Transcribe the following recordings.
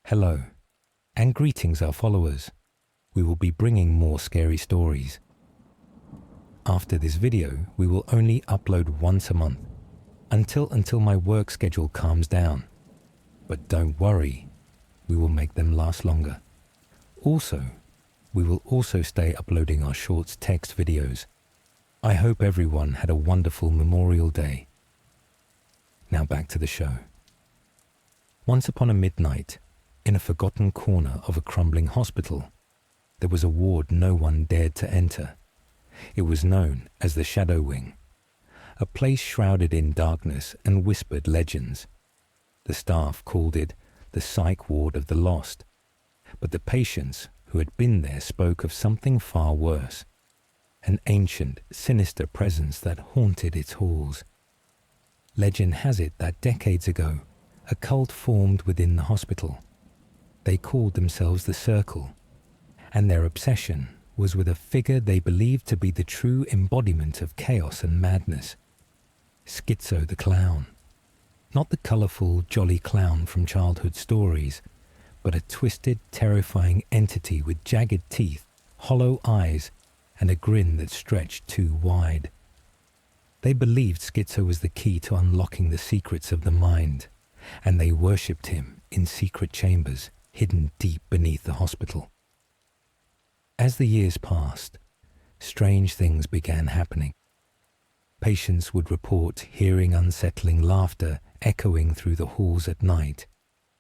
Hello, and greetings our followers. We will be bringing more scary stories. After this video, we will only upload once a month, until my work schedule calms down. But don't worry, we will make them last longer. Also, we will also stay uploading our shorts text videos. I hope everyone had a wonderful Memorial Day. Now back to the show. Once upon a midnight, in a forgotten corner of a crumbling hospital, there was a ward no one dared to enter. It was known as the Shadow Wing, a place shrouded in darkness and whispered legends. The staff called it the Psych Ward of the Lost, but the patients who had been there spoke of something far worse, an ancient, sinister presence that haunted its halls. Legend has it that decades ago, a cult formed within the hospital. They called themselves the Circle, and their obsession was with a figure they believed to be the true embodiment of chaos and madness, Schizo the Clown. Not the colourful, jolly clown from childhood stories, but a twisted, terrifying entity with jagged teeth, hollow eyes, and a grin that stretched too wide. They believed Schizo was the key to unlocking the secrets of the mind, and they worshipped him in secret chambers hidden deep beneath the hospital. As the years passed, strange things began happening. Patients would report hearing unsettling laughter echoing through the halls at night,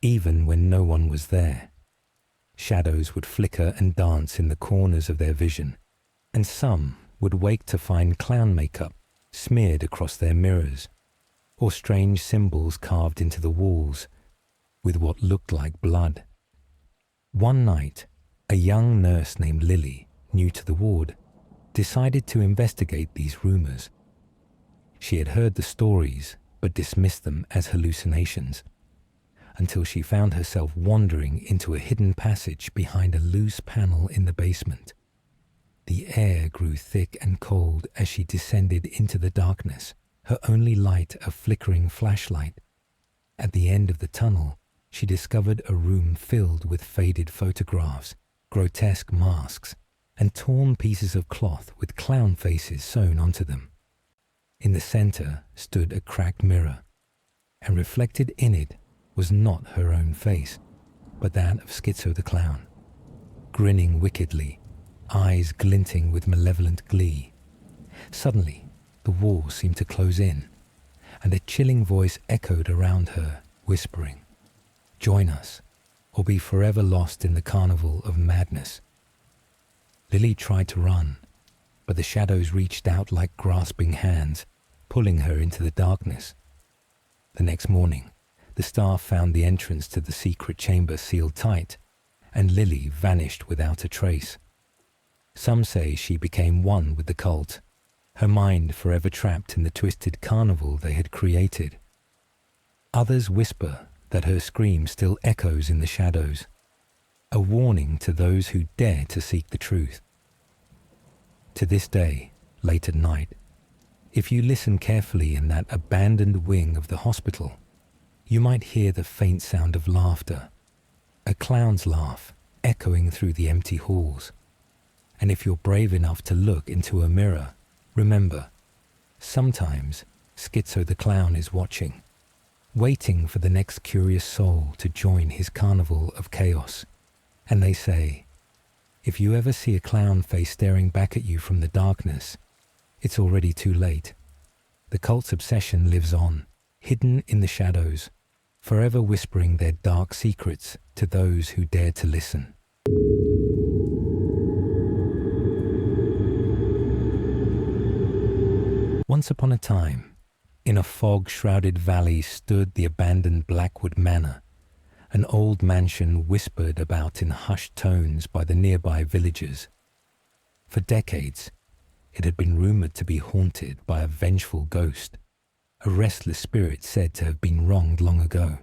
even when no one was there. Shadows would flicker and dance in the corners of their vision, and some would wake to find clown makeup smeared across their mirrors, or strange symbols carved into the walls with what looked like blood. One night, a young nurse named Lily, new to the ward, decided to investigate these rumors. She had heard the stories but dismissed them as hallucinations, until she found herself wandering into a hidden passage behind a loose panel in the basement. The air grew thick and cold as she descended into the darkness, her only light a flickering flashlight. At the end of the tunnel, she discovered a room filled with faded photographs, grotesque masks, and torn pieces of cloth with clown faces sewn onto them. In the center stood a cracked mirror, and reflected in it was not her own face, but that of Schizo the Clown, grinning wickedly, eyes glinting with malevolent glee. Suddenly, the walls seemed to close in, and a chilling voice echoed around her, whispering, "Join us, or be forever lost in the carnival of madness." Lily tried to run, but the shadows reached out like grasping hands, pulling her into the darkness. The next morning, the staff found the entrance to the secret chamber sealed tight, and Lily vanished without a trace. Some say she became one with the cult, her mind forever trapped in the twisted carnival they had created. Others whisper that her scream still echoes in the shadows, a warning to those who dare to seek the truth. To this day, late at night, if you listen carefully in that abandoned wing of the hospital, you might hear the faint sound of laughter, a clown's laugh echoing through the empty halls. And if you're brave enough to look into a mirror, remember, sometimes Schizo the Clown is watching, waiting for the next curious soul to join his carnival of chaos. And they say, if you ever see a clown face staring back at you from the darkness, it's already too late. The cult's obsession lives on, hidden in the shadows, forever whispering their dark secrets to those who dare to listen. Once upon a time, in a fog-shrouded valley stood the abandoned Blackwood Manor, an old mansion whispered about in hushed tones by the nearby villagers. For decades, it had been rumored to be haunted by a vengeful ghost, a restless spirit said to have been wronged long ago.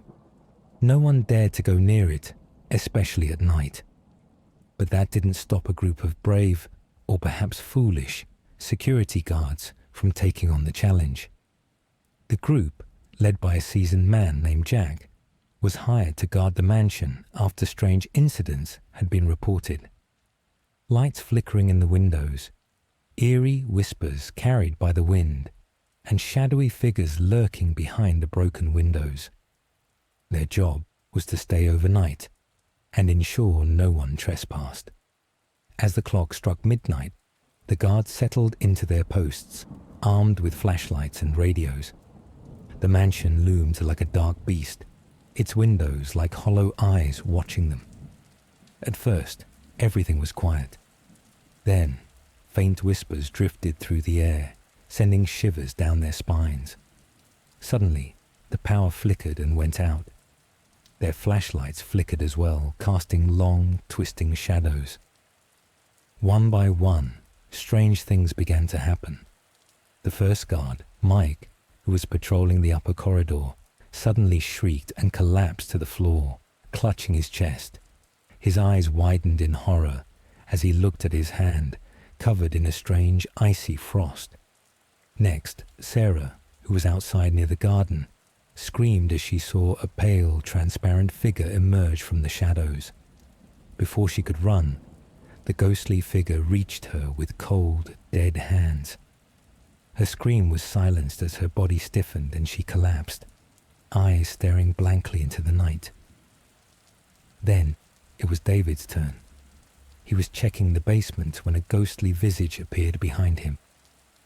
No one dared to go near it, especially at night. But that didn't stop a group of brave, or perhaps foolish, security guards from taking on the challenge. The group, led by a seasoned man named Jack, was hired to guard the mansion after strange incidents had been reported. Lights flickering in the windows, eerie whispers carried by the wind, and shadowy figures lurking behind the broken windows. Their job was to stay overnight and ensure no one trespassed. As the clock struck midnight, the guards settled into their posts, armed with flashlights and radios. The mansion loomed like a dark beast, its windows like hollow eyes watching them. At first, everything was quiet. Then, faint whispers drifted through the air, sending shivers down their spines. Suddenly, the power flickered and went out. Their flashlights flickered as well, casting long, twisting shadows. One by one, strange things began to happen. The first guard, Mike, who was patrolling the upper corridor, suddenly shrieked and collapsed to the floor, clutching his chest. His eyes widened in horror as he looked at his hand, covered in a strange, icy frost. Next, Sarah, who was outside near the garden, screamed as she saw a pale, transparent figure emerge from the shadows. Before she could run, the ghostly figure reached her with cold, dead hands. Her scream was silenced as her body stiffened and she collapsed, eyes staring blankly into the night. Then it was David's turn. He was checking the basement when a ghostly visage appeared behind him,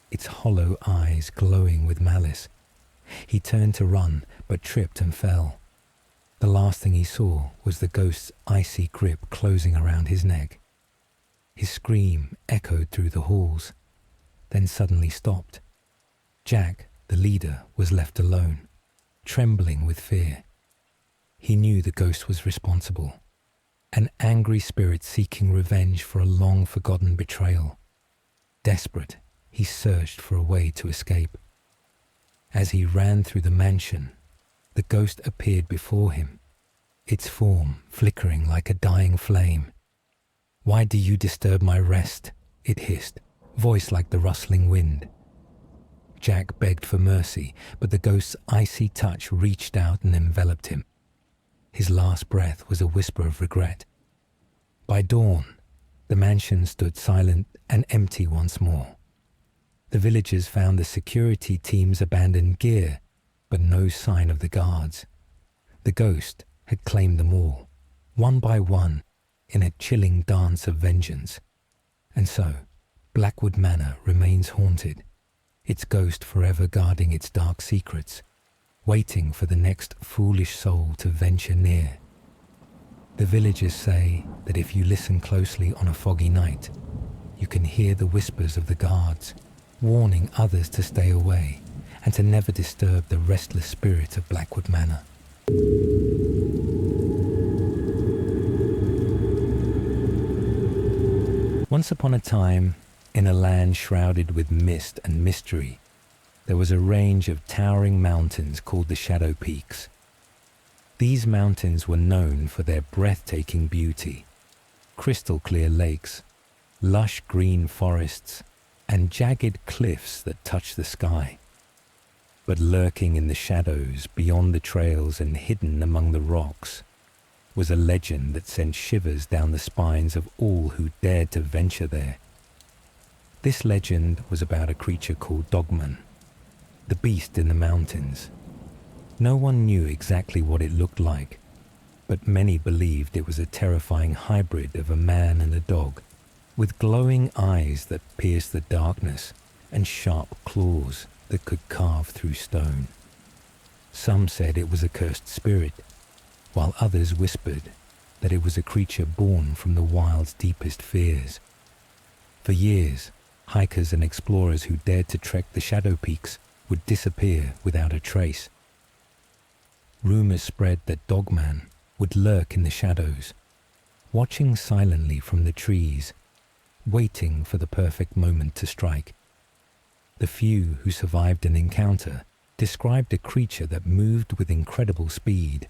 its hollow eyes glowing with malice. He turned to run, but tripped and fell. The last thing he saw was the ghost's icy grip closing around his neck. His scream echoed through the halls, then suddenly stopped. Jack, the leader, was left alone, trembling with fear. He knew the ghost was responsible, an angry spirit seeking revenge for a long-forgotten betrayal. Desperate, he searched for a way to escape. As he ran through the mansion, the ghost appeared before him, its form flickering like a dying flame. "Why do you disturb my rest?" it hissed, voice like the rustling wind. Jack begged for mercy, but the ghost's icy touch reached out and enveloped him. His last breath was a whisper of regret. By dawn, the mansion stood silent and empty once more. The villagers found the security team's abandoned gear, but no sign of the guards. The ghost had claimed them all, one by one, in a chilling dance of vengeance. And so, Blackwood Manor remains haunted, its ghost forever guarding its dark secrets, waiting for the next foolish soul to venture near. The villagers say that if you listen closely on a foggy night, you can hear the whispers of the guards, warning others to stay away and to never disturb the restless spirit of Blackwood Manor. Once upon a time, in a land shrouded with mist and mystery, there was a range of towering mountains called the Shadow Peaks. These mountains were known for their breathtaking beauty, crystal clear lakes, lush green forests, and jagged cliffs that touch the sky. But lurking in the shadows beyond the trails and hidden among the rocks was a legend that sent shivers down the spines of all who dared to venture there. This legend was about a creature called Dogman, the beast in the mountains. No one knew exactly what it looked like, but many believed it was a terrifying hybrid of a man and a dog, with glowing eyes that pierced the darkness and sharp claws that could carve through stone. Some said it was a cursed spirit, while others whispered that it was a creature born from the wild's deepest fears. For years, hikers and explorers who dared to trek the Shadow Peaks would disappear without a trace. Rumors spread that Dogman would lurk in the shadows, watching silently from the trees, waiting for the perfect moment to strike. The few who survived an encounter described a creature that moved with incredible speed,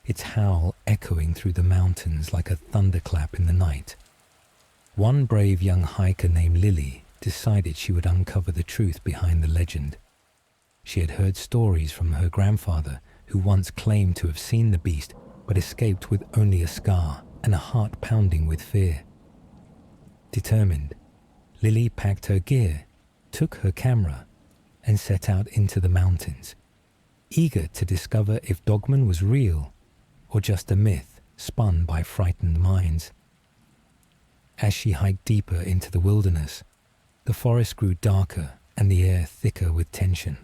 its howl echoing through the mountains like a thunderclap in the night. One brave young hiker named Lily decided she would uncover the truth behind the legend. She had heard stories from her grandfather, who once claimed to have seen the beast but escaped with only a scar and a heart pounding with fear. Determined, Lily packed her gear, took her camera, and set out into the mountains, eager to discover if Dogman was real or just a myth spun by frightened minds. As she hiked deeper into the wilderness, the forest grew darker and the air thicker with tension.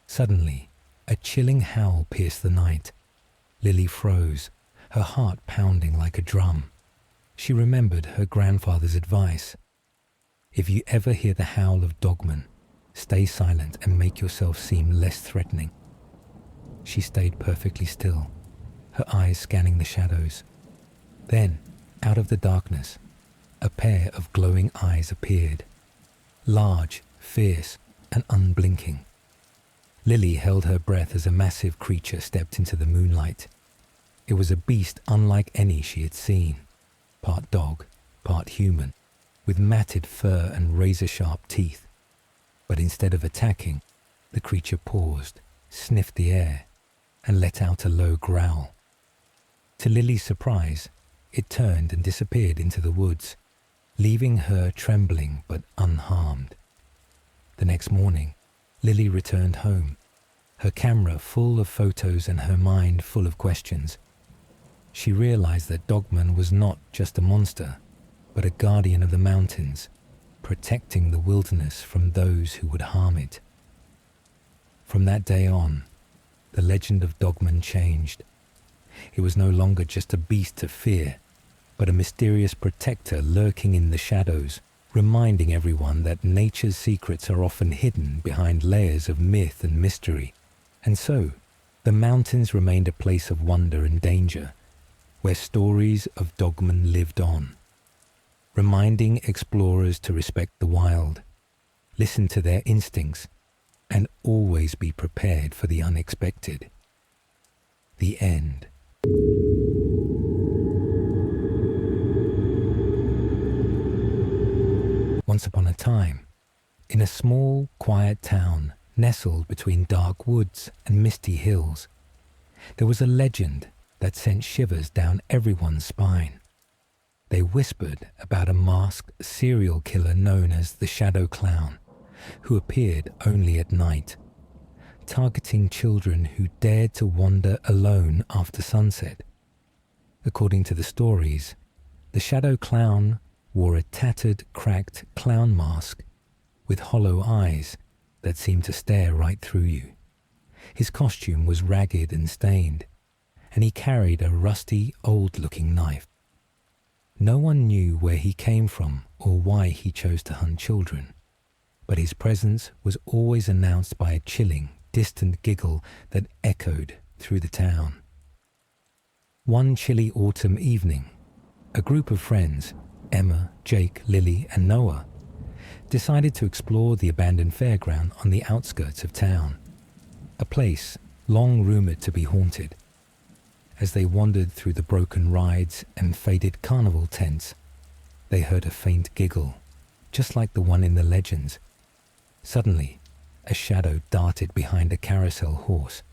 Suddenly, a chilling howl pierced the night. Lily froze, her heart pounding like a drum. She remembered her grandfather's advice. If you ever hear the howl of Dogman, stay silent and make yourself seem less threatening. She stayed perfectly still, her eyes scanning the shadows. Then, out of the darkness, a pair of glowing eyes appeared, large, fierce, and unblinking. Lily held her breath as a massive creature stepped into the moonlight. It was a beast unlike any she had seen, part dog, part human, with matted fur and razor-sharp teeth. But instead of attacking, the creature paused, sniffed the air, and let out a low growl. To Lily's surprise, it turned and disappeared into the woods, leaving her trembling but unharmed. The next morning, Lily returned home, her camera full of photos and her mind full of questions. She realized that Dogman was not just a monster, but a guardian of the mountains, protecting the wilderness from those who would harm it. From that day on, the legend of Dogman changed. It was no longer just a beast to fear, but a mysterious protector lurking in the shadows, reminding everyone that nature's secrets are often hidden behind layers of myth and mystery. And so, the mountains remained a place of wonder and danger, where stories of Dogman lived on, reminding explorers to respect the wild, listen to their instincts, and always be prepared for the unexpected. The end. Once upon a time, in a small, quiet town nestled between dark woods and misty hills, there was a legend that sent shivers down everyone's spine. They whispered about a masked serial killer known as the Shadow Clown, who appeared only at night, targeting children who dared to wander alone after sunset. According to the stories, the Shadow Clown wore a tattered, cracked clown mask with hollow eyes that seemed to stare right through you. His costume was ragged and stained, and he carried a rusty, old-looking knife. No one knew where he came from or why he chose to hunt children, but his presence was always announced by a chilling, distant giggle that echoed through the town. One chilly autumn evening, a group of friends, Emma, Jake, Lily, and Noah, decided to explore the abandoned fairground on the outskirts of town, a place long rumored to be haunted. As they wandered through the broken rides and faded carnival tents, they heard a faint giggle, just like the one in the legends. Suddenly, a shadow darted behind a carousel horse.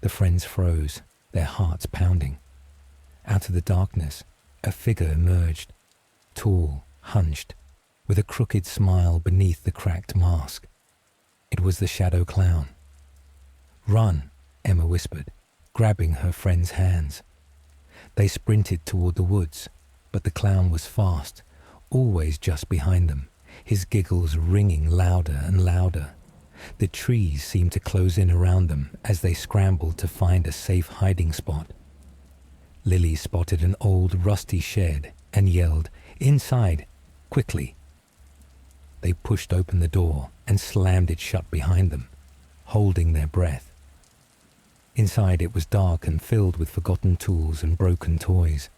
The friends froze, their hearts pounding. Out of the darkness, a figure emerged, tall, hunched, with a crooked smile beneath the cracked mask. It was the Shadow Clown. "Run," Emma whispered, grabbing her friend's hands. They sprinted toward the woods, but the clown was fast, always just behind them, his giggles ringing louder and louder. The trees seemed to close in around them as they scrambled to find a safe hiding spot. Lily spotted an old rusty shed and yelled, "Inside, quickly!" They pushed open the door and slammed it shut behind them, holding their breath. Inside it was dark and filled with forgotten tools and broken toys.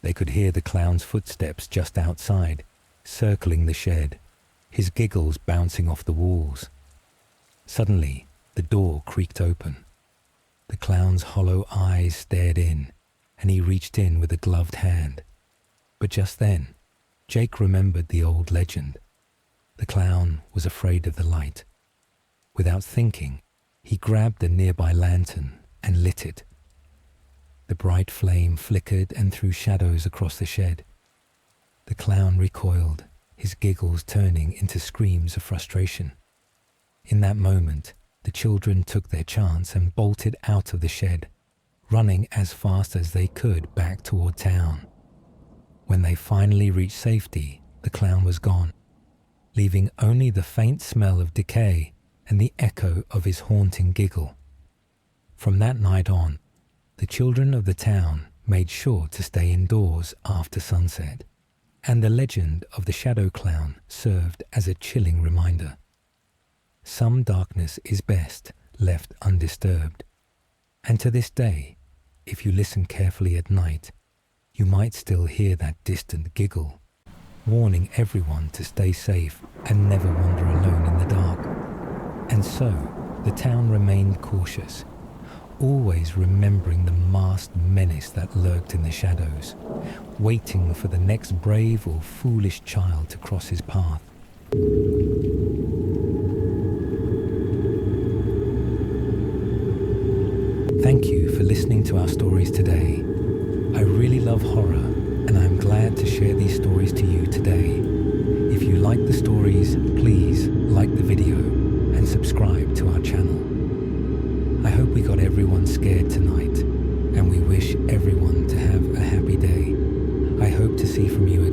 They could hear the clown's footsteps just outside, circling the shed, his giggles bouncing off the walls. Suddenly, the door creaked open. The clown's hollow eyes stared in, and he reached in with a gloved hand. But just then, Jake remembered the old legend. The clown was afraid of the light. Without thinking, He grabbed a nearby lantern and lit it. The bright flame flickered and threw shadows across the shed. The clown recoiled, his giggles turning into screams of frustration. In that moment, the children took their chance and bolted out of the shed, running as fast as they could back toward town. When they finally reached safety, the clown was gone, leaving only the faint smell of decay and the echo of his haunting giggle. From that night on, the children of the town made sure to stay indoors after sunset, and the legend of the shadow clown served as a chilling reminder. Some darkness is best left undisturbed, and to this day, if you listen carefully at night, you might still hear that distant giggle, warning everyone to stay safe and never wander alone in the dark. And so, the town remained cautious, always remembering the masked menace that lurked in the shadows, waiting for the next brave or foolish child to cross his path. Thank you for listening to our stories today. I really love horror, and I'm glad to share these stories to you today. If you like the stories, please like the video and subscribe to our channel. I hope we got everyone scared tonight, and we wish everyone to have a happy day. I hope to see from you